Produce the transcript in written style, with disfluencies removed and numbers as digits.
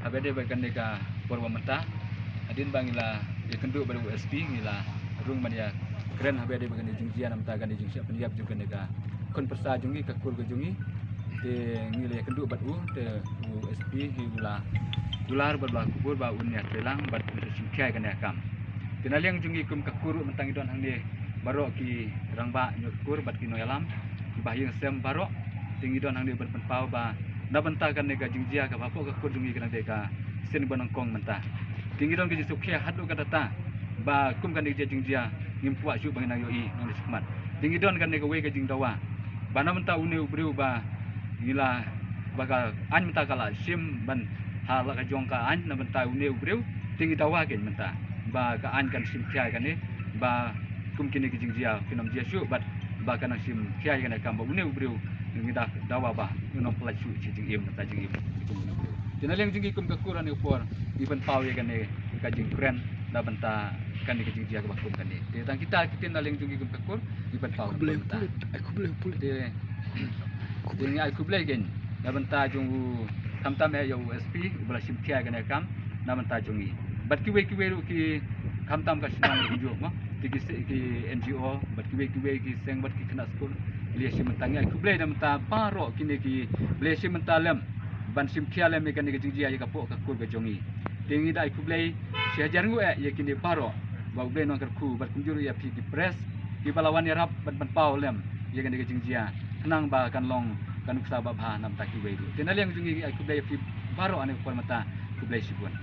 habede bagan deka porwa mata adin bangila ya kenduk baru USP ngila rung mania keren habede bagan jingjia nam ta gan jingjia pendiap juga deka kon persa jungi kakul jungi te ngila ya kenduk bat te USP hula ular berbelah kubur ba unya telang bat singkai kan yakam tinaliang jungi kum kakuru mentang idon hang de barok ki rangba nyukur bat kino alam bahyang sem barok tinggi don hang de berpenpau ba na benta kan nega jingjia ka bapo kakur jungi kan deka sen bonongkong mentah tinggi don ki sukhe hadu ka data ba kum kan de jingjia ngimpuak syu bangina yoi nang sikmat tinggi don kan nega we ka jingdawa ba na benta une ubriu ba gila baga an menta kala sim ban hala ka jongka an na benta une ubriu tinggi dawa gen menta ba ka an kan sim khia kan ni ba kum kini ki jingjia kinom dia syu bat ba kan sim khia kan ka ba une ubriu ngi da dawa ba nom pla syu chi jing im ta jing im tinaleng jingi kum ka kuran ni upor iban pau ye kan ni ka jing kren da benta kan ni ki jingjia ka bakum kan ni te tang kita tinaleng jingi kum ka kur iban pau aku boleh pulit te dengan aku boleh kan na benta jung tam ya USP bela sim khia kan kam na benta jungi bat kiwe ru ki tam ka sinang hijau mah ki NGO bat kiwe ki seng bat ki kena skul liya sim mentang aku boleh na benta paro kini ki boleh sim mentalem ban sim khia lem kan ki jingjia ya kapok ka kur ka jungi tingi da aku boleh sehajar ngu ya kini paro ba boleh no kerku bat kunjuru ya pi ki press ki balawan ya rap bat pau lem ya kan ki jingjia kenang ba kan long kan usah ba nam ta ki wedu tinali yang jungi aku boleh pi baro ane por mata aku boleh sibun